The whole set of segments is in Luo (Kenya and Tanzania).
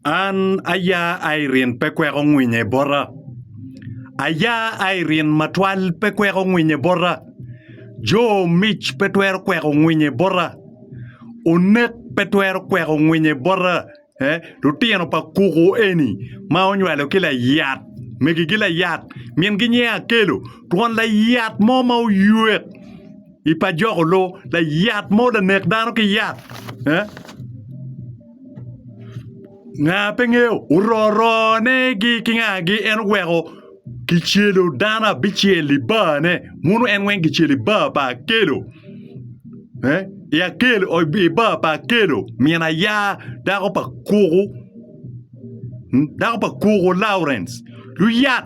An Ayaa Irene pe kweko ngwinye bora. Ayaa Irene matwal pe kweko ngwinye bora. Jo Mich pe kweko ngwinye bora. Unek pe kweko ngwinye bora. Lutino pa kuku eni. Ma onywelo kila yat. Megi kila yat. Mien ginye akelo. Tuan la yat mo ma uyuek. Ipa joko lo la yat mo da nek dano ki yat. Nga pengeo uroro ne gi kinga gi en wego kichelo dana bicheli ba ne munu en wen kicheli ba pa kelo ya kelo o bi ba pa kelo miena ya dago pa kugo Lawrence Luyat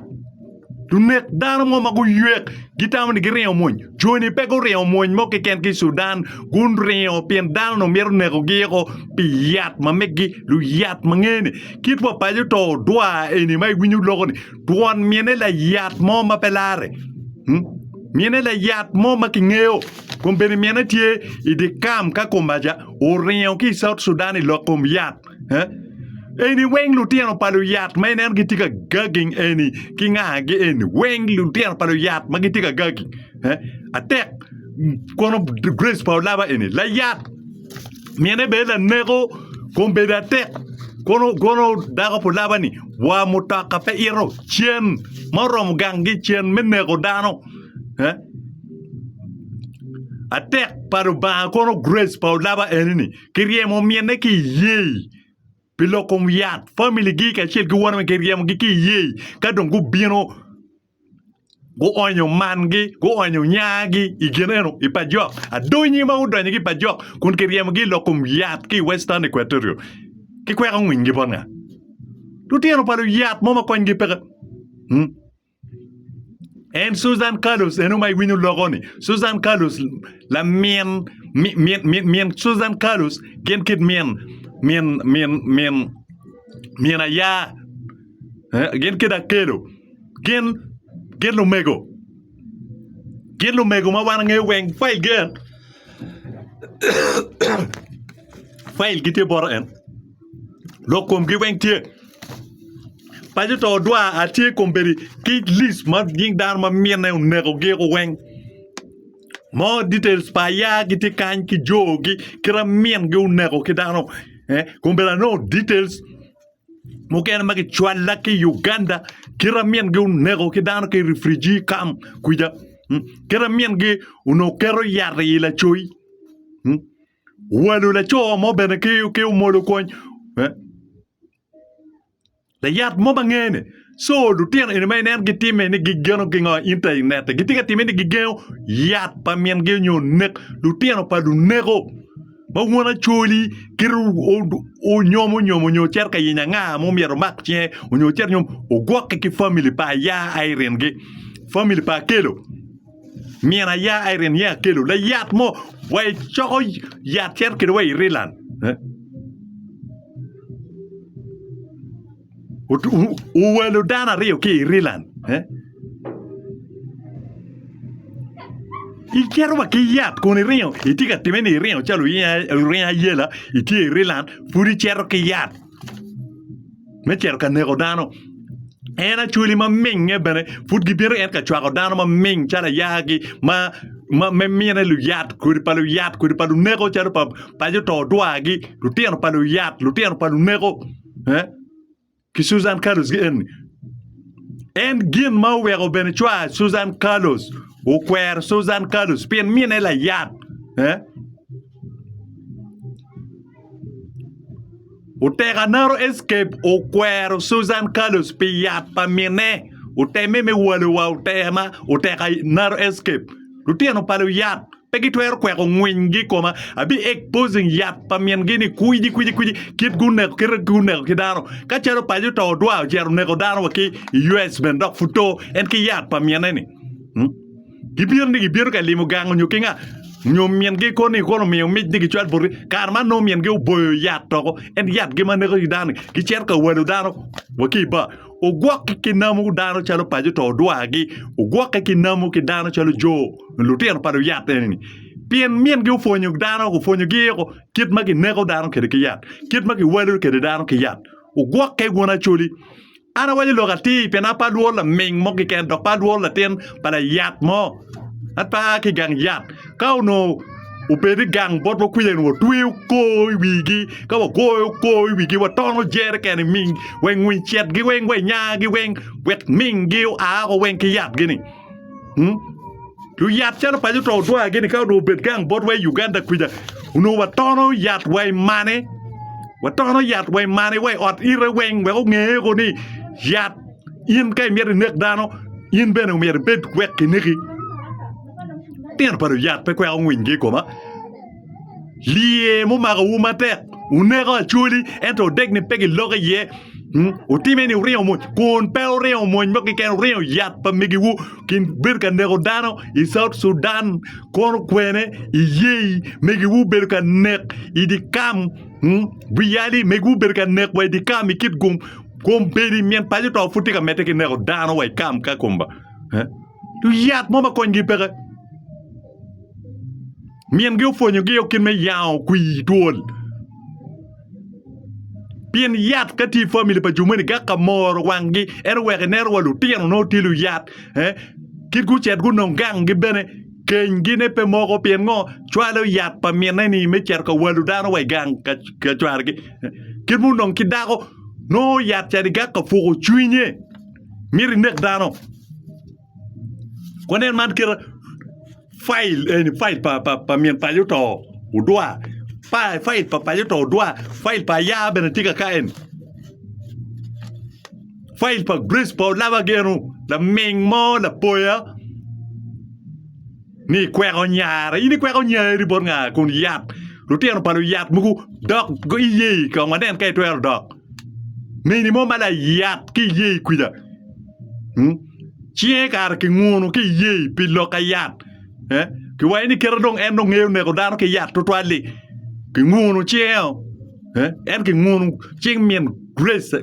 lunek dana mo magu yek gitam ni gire omoñ joni pego re omoñ mo ke ken ki Sudan gun re o pien dal no mer ne go gego piyat ma Megi Luyat mangene kit wa pa to doa eni mai winyu logo ni tuan miene la yat mo ma pelare miene la yat mo ma kingeo kombeni miene tie idi kam ka kombaja o re o ki South Sudan lo kom yat Eni weng Lutino pa Luyat may nen gitika gaging eni kinga gi eni weng Lutino pa Luyat magitika gaging atek kono Grace pa Olaba eni la yat miene be la nego kombe da tek kono dago pa Olaba ni wa mutaka pe iro chien marom gangi chien menego dano atek pa ba kono Grace pa Olaba eni ni kiriemo miene ki yei Pilo kom yat family gi ka chel gi wona ke riam gi ki ye ka don gu bino go onyo mangi go onyo nyagi igenero ipajo adonyi ma udonyi gi pajo kun ke riam gi lokum yat ki Western Equatoria ki kwera ngwingi bona Lutino pa Luyat mo ma kongi pega en Susan Carlos eno mai winu logoni Susan Carlos la mien Susan Carlos gen kid mien Ayaa gen kida kelo gen lumego ma wana nge weng fail gen fail gite bora en lokom gi weng tie paje to doa atie komberi ki list ma ging dar ma mien ne nego ge ko weng more details pa ya gite kan ki jogi kira mien ge nego ki dano kumbela no details mo ken magi chwala ki Uganda kira mien ge nego ki dano ki refugee camp kuja kira mien ge uno kero yari la choi walu la cho mo bene ki mo lo kon la yat mo bangene so Lutino ene mai nen gitime ni gigeno kingo internet gitika time ni gigeno yat pa mien ge nyo nek Lutino pa du nego ma wona choli kiru o nyomo cerka yinya nga mo miero makche o nyo cer nyom o gokki ki family pa Ayaa Irene ge family pa kelo miena Ayaa Irene ya kelo la yat mo way choko yat cer ki way rilan o welo dana rio ki rilan I quiero ki yat con rio itika timeni rio chalo ria yela iti rilan furi cer ki yat me cer ka nego dano ena chuli ma minge bene fut gi bir en ka chwa dano ma ming chala yagi ma miene Luyat kuri pa nego chalo pa jo to duagi Lutino pa Lutino pa nego ki Susan Carlos en gin ma wego bene chwa Susan Carlos o kwer Susan Carlos pien miene la yat o tega naro escape o kwer Susan Carlos pi yat pa miene o te meme walu wa o tema o tega naro escape Lutino pa Luyat pegi twer kweko ngwingi koma abi exposing yat pa mien gini kuidi kit gunne ki dano ka chero pa jo to dwa jero nego dano ki US ben dok futo en ki yat pa miene ni gibir ka limo gango nyukinga nyom mien ge koni kono mi mit digi chwal buri karma no mien ge boyo yat to en yat ge man nego dano ki cer ka walu dano waki ba o gwak ki namu dano chalo pajo to duagi o gwak ki namu ki dano chalo jo Lutino pa Luyat ni pien mien ge fonyo dano ko fonyo ge ko kit magi nego dano ke ki yat kit magi walu ke dano ke yat ugwa ke gona chuli ana wali logati pena pa luo la ming mo ki ken dok pa luo la ten para yat mo at pa ki gang yat ka no upedi gang bot bo kuyen wo twiu ko wigi ka wo ko wigi wo tono jer ken ming wen win chet gi wen nya gi wen wet ming gi a ko wen ki yat gini Luyat chalo pa to dwa gini ka do bet gang bot way Uganda kuja uno wa tono yat way mane wa tono yat way mane way ot ire wen we nge ko ni yat in kay mer nek dano in ben mer bet wek ki niki tien pa yat pe kwa ngwin gi ko ma lié mo ma wu ma te unega chuli ento degni pegi loge ye o time ni rio mo kon pe rio mo mo ki ken rio yat pa megi wu kin berka nego dano i South Sudan kon kwene i ye megi wu berka nek i di kam biyali megi wu berka nek way di kam i kit gum kom beri mien pa to futi ka mete ki nego dano way kam ka komba tu yat mo ma kon gi pega mien gi fonyo gi kin me yaw kui dol Pien yat kati family pa jumani gaka mor wangi erwe ner walu tien no tilu yat kit gu chet gu non gang gi bene ken gi ne pe mogo pien ngo chwalo yat pa mien ni me cher ka walu dano way gang ka chwar gi kit mu non kidako no yat chadi gaka fugo chwinye miri nek dano konen man kira file pa mien pa yuto udwa pa file pa yuto udwa file pa ya benetika kaen file pa Grace pa lava genu la mingmo la poya ni kweko nyara ini kweko nyari bon nga kun yat lutiano pa yat mugu dok go iye ka ngaden kay twel dok minimum ala yat ki ye kuida chie kar ki ngunu ki ye pilo ka yat ki wayni kera dong en dong ngew ne ko dano ki yat to twali ki ngunu chieo en ki ngunu ching mien Grace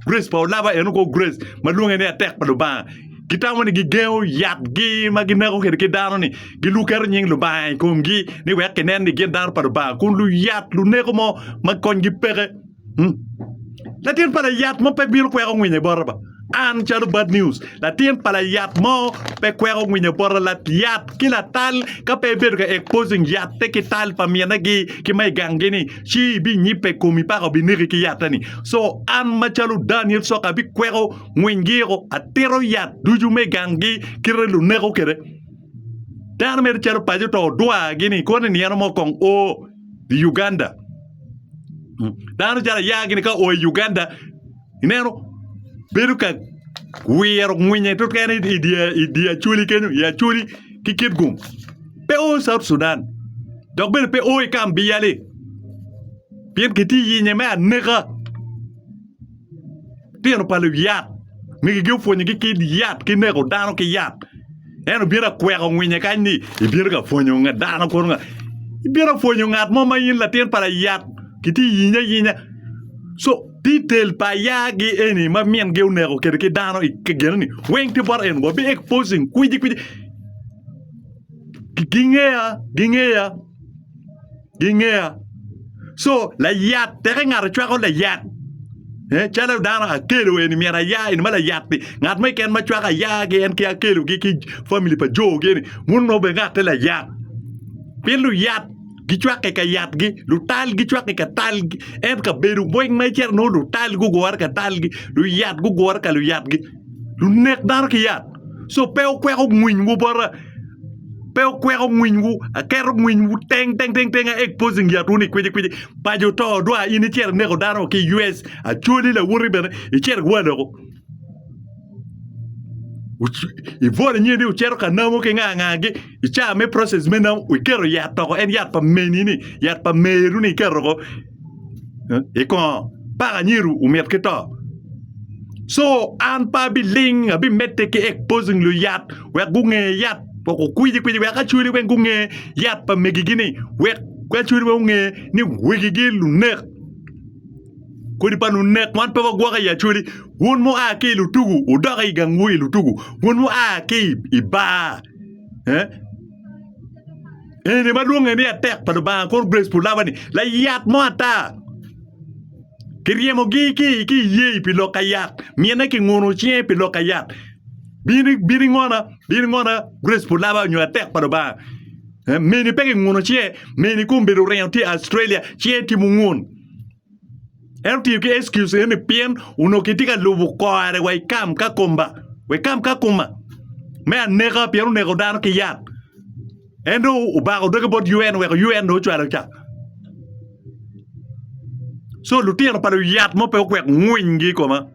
Grace pa lava en ko Grace malunga ne attack pa do ba kitamo ni gigeo yat gi magina ko ki dano ni gi lu ker nying lu ba ko ngi ni wek nen ni gen dar pa do ba kun lu yat lu ne ko mo ma kon gi pere la tien para yat mo pe bir ko ngwinye borba an chalo bad news la tien para yat mo pe kwero ngwinye borra la yat kila tal ka pe bir ka exposing yat te ki tal pa miena gi ki may gangini chi bi nyipe komi pa bi niri ki yatani so an ma chalo Daniel so ka bi kwero ngwingiro atero yat duju me gangi kirelu nego kere dan mer chalo pa to doa gini ko ni yana mo kong o Uganda dan jara ya gini ka o Uganda inero beruka wiero ngwinye to kene idia chuli kenu ya chuli kikit gum pe o South Sudan dok be pe o kam biyale pien kiti yinye ma nega tieno palu yat mi gi fonye gi kid yat ki nego dano ki yat eno bira kwego ngwinye kanyi ibira ka fonyo nga dano ko nga ibira fonyo ngat mo ma yin la tien para yat kiti yinya so detail pa yagi eni ma mien geu nego kere ki dano ikgenni wen ti bar en go be exposing kuidi gingea so la yat tere ngar chwa la yat chala dano akelu eni mera ya en mala yat ngat mai ken ma chwa yagi en ki akelu ki family pa jo geni mun no be ngat la yat pelu yat gichwa ka yat gi lu tal gichwa ka tal gi en ka beru boing mai cher no lu tal gu gor ka tal gi lu yat gu gor ka lu yat gi lu nek dar ki yat so peu kweko ngwin gu bora peu kweko ngwin gu a kero ngwin gu teng a exposing yat uni kwidi pa jo to do ini cher ne ko daro ki US a chuli la wuri bene i cher gwado ko i vore nyedi u chero ka namo ke nga gi i cha me process me nam u kero yat to en yat pa menini yat pa meru ni kero ko e ko para nyiru u met ke to so an pa bi ling abi mette ke exposing lu yat we gunge yat po ko kuidi we ka churi we gunge yat pa megi gini we ka churi we gunge ni wegi gi lu nek ko di panu nek man pe gwa ya churi won mo a ke lu tugu o da ga gangu lu tugu won mo a ke iba ne ma lunga ni attack pa ba ko Grace pour lavani la yat mo ata Kiriemo ki ye pilokayat. Miena ki ngono chie pilokayat. Bini ngona grace pulaba nyo attack para ba. Meni peke ngono chie, meni kumbiru reanti Australia chie timungun. Elti ke excuse ene pien uno kitika lubu koare wai kam ka komba. Wai kam ka kuma. Me nega pien nego dan ki yat. Endo ubago dege bot UN we UN no chwa cha. So Lutino para yat mo pe kwek ngwinye koma.